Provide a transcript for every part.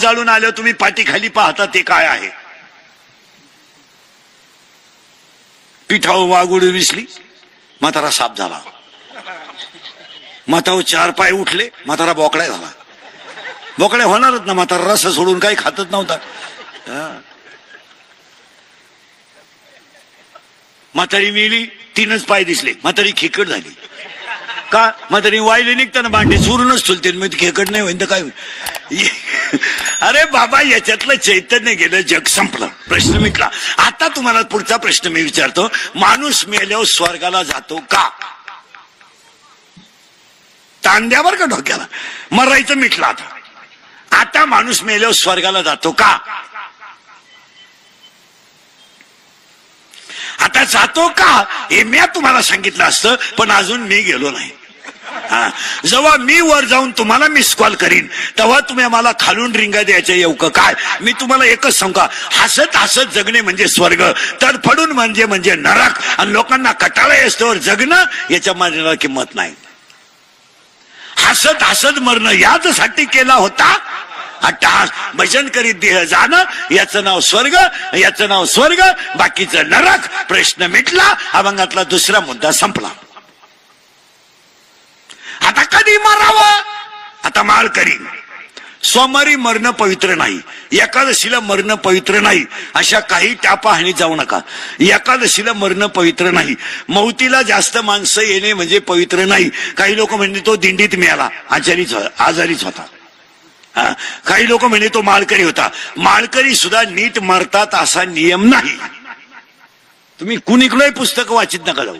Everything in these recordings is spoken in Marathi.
जाळून आल्यावर तुम्ही पाठी खाली पाहता ते काय आहे? पिठावर वागुड विसली, म्हातारा साप झाला. म्हातावर 4 पाय उठले, म्हातारा बोकड्या झाला. बोकड्या होणारच ना, म्हातारा रस सोडून काही खातच नव्हता. म्हातारी मिली, 3च पाय दिसले, म्हातारी खेकड झाली. का? म्हातारी वायले निघताना भांडे चुरूनच ठुलते, मग खेकड नाही होईल तर काय होईल? अरे बाबा, याच्यातलं चैतन्य गेलं, जग संपलं, प्रश्न मिटला. आता तुम्हाला पुढचा प्रश्न मी विचारतो, माणूस मेल्यावर स्वर्गाला जातो का? तांद्यावर का डोक्याला? मरायचं मिटलं. आता माणूस मेल्यावर स्वर्गाला जातो का? आता जातो का हे मी तुम्हाला सांगितलं असतं, पण अजून मी गेलो नाही. जेव्हा मी वर जाऊन तुम्हाला मिस कॉल करीन तेव्हा तुम्ही मला खालून रिंगा द्यायच्या येऊ का काय? मी तुम्हाला एकच सांगा, हसत हसत जगणे म्हणजे स्वर्ग, तडफडून म्हणजे नरक. आणि लोकांना कटाळा असतो जगणं, याच्या माझ्याला किंमत नाही. हसत हसत मरणं याचसाठी केला होता अट्टहास. भजन करीत देह जाणं, याचं नाव स्वर्ग, याचं नाव स्वर्ग, बाकीचं नरक. प्रश्न मिटला, अभंगातला दुसरा मुद्दा संपला. आता कधी मरावं? आता माळ करीन. सोमवारी मरणं पवित्र नाही, एकादशीला मरणं पवित्र नाही, अशा काही टापाहाणी जाऊ नका. एकादशीला मरणं पवित्र नाही, मौतीला जास्त माणसं येणे म्हणजे पवित्र नाही. काही लोक म्हणजे तो दिंडीत मिळाला, आजारीच होता. काही लोक म्हणजे तो माळकरी होता. माळकरी सुद्धा नीट मरतात असा नियम नाही. तुम्ही कुणीकडे पुस्तक वाचित नका जाऊ.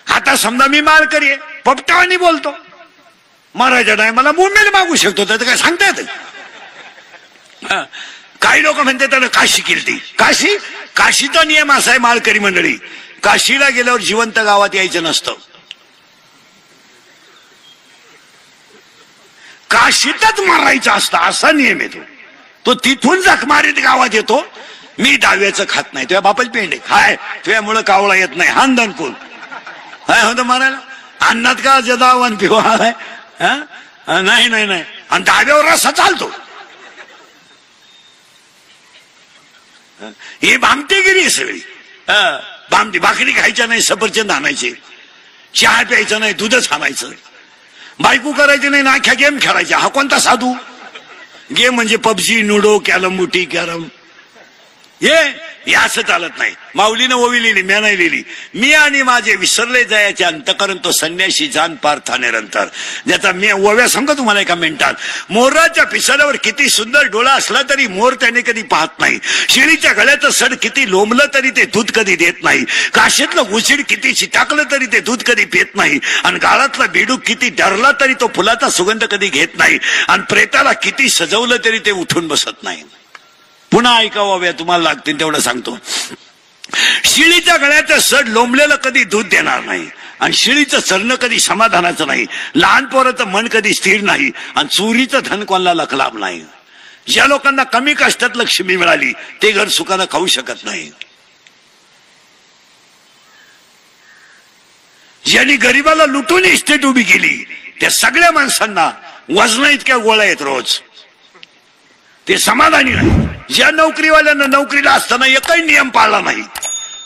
आता समजा मी माळकरी आहे, पपटावानी बोलतो, महाराजा नाही मला मुंबईला मागू शकतो, त्याचं काय सांगता येत? काही लोक म्हणते त्यानं काशी केली. काशीचा नियम असा आहे माळकरी मंडळी, काशीला गेल्यावर जिवंत गावात यायचं नसतं. काशीतच मारायचं असतं असा नियम येतो. तो तिथून जखमारीत गावात येतो. मी डाव्याचं खात नाही, तुझ्या बापाची पेंडे हाय, तुझ्यामुळं कावळा येत नाही, हानदान कोण काय होतं मारायला? अन्नात का जदावन पिवा नाही नाही नाही. आणि डाव्यावर रस्सा चालतो. ही भामटेगिरी सगळी. भामटी भाकरी खायच्या नाही, सफरचंद आणायचे, चहा प्यायचं नाही, दूधच आणायचं, बायको करायची नाही, नाख्या गेम खेळायच्या. हा कोणता साधू? गेम म्हणजे पबजी, लुडो, कॅरम, बुटी, कॅरम, हे असं चालत नाही. माऊलीनं ओवी लिहिली, म्या नाही लिहिली. मी आणि माझे विसरले जायचे अंतकरण तो संन्याशी जाण पार्था निरंतर. ज्याचा मी ओव्या सांगतो तुम्हाला एका मिनिटात. मोराच्या पिसाऱ्यावर किती सुंदर डोळा असला तरी मोर त्याने कधी पाहत नाही. शेळीच्या गळ्याचं सड किती लोंबलं तरी ते दूध कधी देत नाही. काशीतलं उशीड किती चिटाकलं तरी ते दूध कधी पित नाही. आणि गाळातला बेडूक किती डरला तरी तो फुलाचा सुगंध कधी घेत नाही. आणि प्रेताला किती सजवलं तरी ते उठून बसत नाही. पुन्हा ऐकावं तुम्हाला लागतील तेवढं सांगतो. शिळीच्या गळ्याचं सड लोंबलेलं कधी दूध देणार नाही. आणि शिळीचं चरणं कधी समाधानाचं नाही. लहान पोराचं मन कधी स्थिर नाही. आणि चोरीचं धन कोणाला लखलाभ नाही. ज्या लोकांना कमी कष्टात लक्ष्मी मिळाली ते घर सुखानं खाऊ शकत नाही. ज्यांनी गरीबाला लुटून इस्टेट उभी केली त्या सगळ्या माणसांना वजन इतक्या गोळ्या आहेत रोज, ते समाधानी नाही. ज्या नोकरीवाल्यांना नोकरीला असताना एकही नियम पाळला नाही,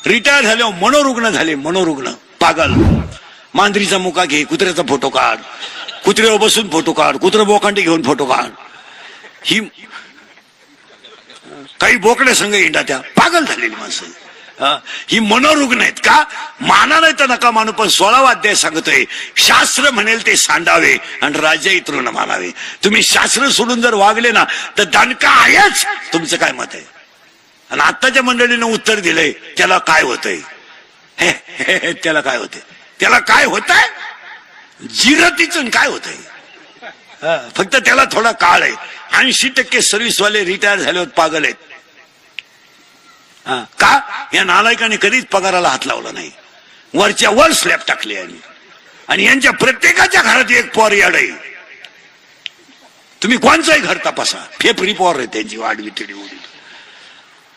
रिटायर झाल्यावर मनोरुग्ण झाले. मनोरुग्ण पागल. मांजरीचा मुका घे, कुत्र्याचा फोटो काढ, कुत्र्यावर बसून फोटो काढ, कुत्र बोकांडी घेऊन फोटो काढ. ही काही बोकड्या संघ इंडा, त्या पागल झालेली माणसं. ही मनोरुग्ण आहेत का? माना नाही तर नका मानू, पण 16वा अध्याय सांगतोय शास्त्र म्हणेल ते सांडावे आणि राजा इतरून मानावे. तुम्ही शास्त्र सोडून जर वागले ना तर दणका आहेच. तुमचं काय मत आहे? आणि आत्ताच्या मंडळीनं उत्तर दिलंय त्याला काय होतंय? त्याला काय होतंय? त्याला काय होतंय? जिरतीचं काय होतंय? फक्त त्याला थोडा काळ आहे. 80% सर्व्हिसवाले रिटायर झाल्यावर पागल आहेत. का? या नालायकाने कधीच पगाराला हात लावला नाही. वरच्या वर स्लॅब टाकले आणि यांच्या प्रत्येकाच्या घरात एक पोर याड आहे. तुम्ही कोणचंही घर तपासा, फेफरी पोर आहे त्यांची, वाढवी तिडी उडी.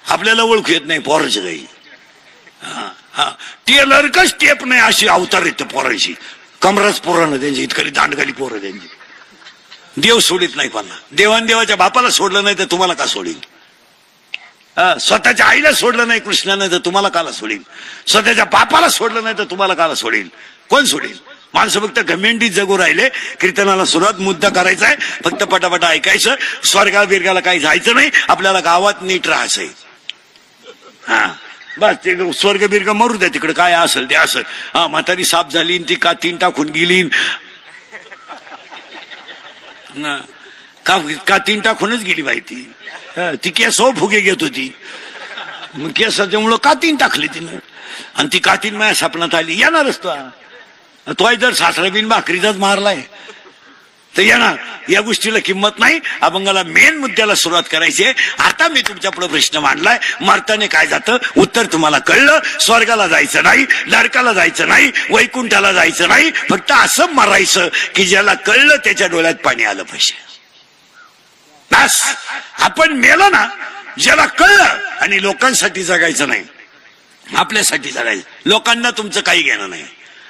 आपल्याला ओळखू येत नाही पोराची काही. टेलर का स्टेप नाही अशी अवतार येतं पोराची. कमराच पोरानं त्यांची, इतकरी दांडगाली पोरं त्यांची. देव सोडित नाही कोणाला. देवांदेवाच्या बापाला सोडलं नाही तर तुम्हाला का सोडील? स्वतःच्या आईला सोडलं नाही कृष्णानं तर तुम्हाला काला सोडील? स्वतःच्या बापाला सोडलं नाही तर तुम्हाला काला सोडील? कोण सोडील? माणसं फक्त घमेंडीत जगू राहिले. कीर्तनाला सुरुवात मुद्दा करायचा आहे, फक्त पटापटा ऐकायचं, स्वर्गा बिर्गाला काही जायचं नाही, आपल्याला गावात नीट राहायचंय. हा बस, ते स्वर्ग बिर्ग मरू द्या तिकडे, काय असेल ते असेल. हा म्हातारी साप झाली ती कातीन टाकून गेली, कातीन टाकूनच गेली बाई ती. ती केस फुगे घेत होती, मग केसाच्यामुळं कातीन टाकली तिनं, आणि ती कातीन माझ्या सपनात आली. येणारच तो जर सासरा बिन भाकरीचाच मारलाय तर येणार. या गोष्टीला किंमत नाही. अभंगाला मेन मुद्द्याला सुरुवात करायची. आता मी तुमच्या पुढे प्रश्न मांडलाय, मरताने काय जातं? उत्तर तुम्हाला कळलं. स्वर्गाला जायचं नाही, नरकाला जायचं नाही, वैकुंठाला जायचं नाही, फक्त असं मरायचं की ज्याला कळलं त्याच्या डोळ्यात पाणी आलं पाहिजे. बस, आपण मेलो ना, ज्याला कळलं. आणि लोकांसाठी जगायचं नाही, आपल्यासाठी जगायचं. लोकांना तुमचं काही घेणं नाही.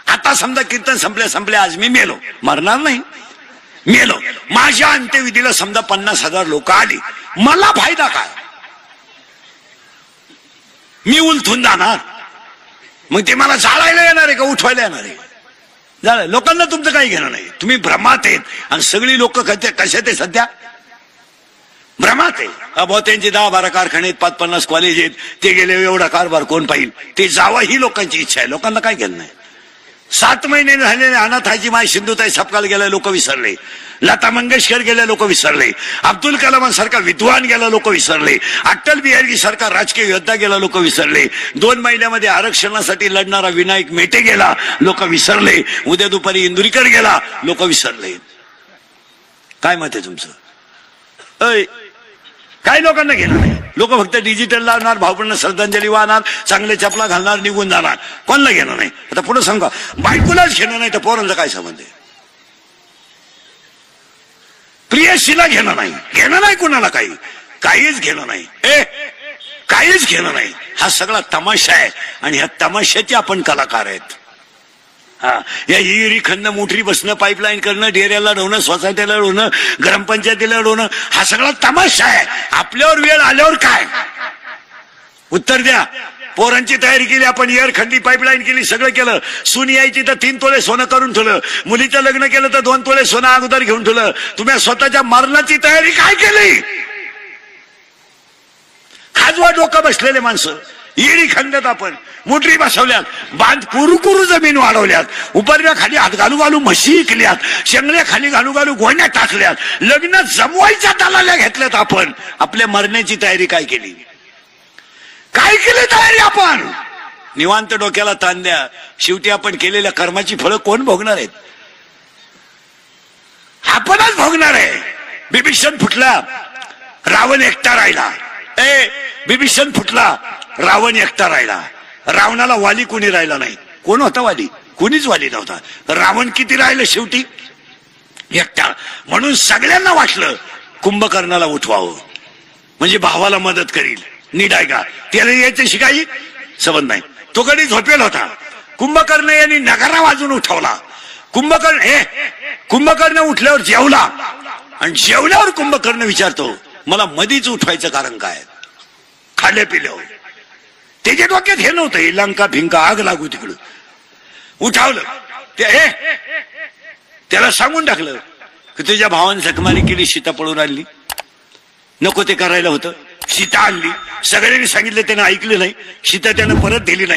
आता समजा कीर्तन संपल्या आज मी मेलो, मरणार नाही, मेलो. माझ्या अंत्यविधीला समजा 50,000 लोक आली, मला फायदा काय? मी उलथून जाणार, मग ते मला जाळायला येणार आहे का उठवायला येणार आहे? झालं. लोकांना तुमचं काही घेणं नाही. तुम्ही भ्रमात आहेत. आणि सगळी लोक कशा ते सध्या भ्रमात आहे. अबो त्यांचे 10-12 कारखाने आहेत, 5-50 कॉलेज आहेत, ते गेले एवढा कारभार कोण पाहिल? ते जावा ही लोकांची इच्छा आहे. लोकांना काय घेणं नाही. 7 महिने झालेले अनाथाची माय सिंधुताई सपकाल गेल्या लोक विसरले, लता मंगेशकर गेल्या लोक विसरले, अब्दुल कलामांसारखा विद्वान गेला लोक विसरले, अटल बिहारी सारखा राजकीय योद्धा गेला लोक विसरले, 2 महिन्यामध्ये आरक्षणासाठी लढणारा विनायक मेटे गेला लोक विसरले, उद्या दुपारी इंदुरीकर गेला लोक विसरले. काय मत आहे तुमचं? काही लोकांना घेणार नाही. लोक फक्त डिजिटल लावणार, भाऊपण श्रद्धांजली वाहणार, चांगले चपला घालणार, निघून जाणार. कोणाला घेणं नाही. आता पुढे सांगा, बायकोलाच घेणं नाही तर पोरांचा काय संबंध आहे? प्रियशीला घेणं नाही, घेणं नाही कुणाला काही, काहीच घेणं नाही. काहीच घेणं नाही. हा सगळा तमाशा आहे, आणि ह्या तमाशाचे आपण कलाकार आहेत. या हिरी खंड मोटरी बसणं, पाईपलाईन करणं, डेऱ्याला लढवणं, सोसायटीला लढवणं, ग्रामपंचायतीला लढवणं, हा सगळा तमाशा आहे. आपल्यावर वेळ आल्यावर काय? उत्तर द्या. पोरांची तयारी केली आपण, एअरखंडी पाईपलाईन केली, सगळं केलं. सून यायची तर 3 तोळे सोनं करून ठेवलं, मुलीचं लग्न केलं तर 2 तोळे सोनं अगोदर घेऊन ठेवलं. तुम्ही स्वतःच्या मरणाची तयारी काय केली? खाजवा डोकं बसलेले माणसं. येरी खंडात आपण मोटरी बसवल्यात, बांध कुरू जमीन वाढवल्यात, उपरण्या खाली हात घालू घालू म्हशी केल्यात, शेंगण्या खाली घालू घालू गोण्या टाकल्यात, लग्न जमवायच्या दलाल्या घेतल्यात. आपण आपल्या मरण्याची तयारी काय केली? काय केली तयारी आपण? निवांत डोक्याला ताण द्या. शेवटी आपण केलेल्या कर्माची फळं कोण भोगणार आहेत? आपणच भोगणार आहे. बिभीषण फुटला, रावण एकटा राहिला. बिभीषण फुटला, रावण एकटा राहिला. रावणाला वाली कोणी राहिला नाही. कोण होता वाली? कोणीच वाली नव्हता. रावण किती राहिलं शेवटी? एकटा. म्हणून सगळ्यांना वाटलं कुंभकर्णाला उठवावं, म्हणजे भावाला मदत करील. नीट आहे का? त्याला याच्याशी काही संबंध नाही. तो कधी झोपेल होता. कुंभकर्ण यांनी नगारा वाजून उठवला. कुंभकर्ण उठल्यावर जेवला, आणि जेवल्यावर कुंभकर्ण विचारतो, मला मधीच उठवायचं कारण काय? खाल्ल्या पिल्यावर. त्याच्या डोक्यात हे नव्हतं लंका भिंका आग लागू तिकडं. उठावलं त्याला सांगून टाकलं की तुझ्या भावाने जखमारी केली, सीता पळून आणली, नको ते करायला होतं. सीता आणली. सगळ्यांनी सांगितलं, त्यानं ऐकलं नाही. सीता त्यानं परत दिली नाही.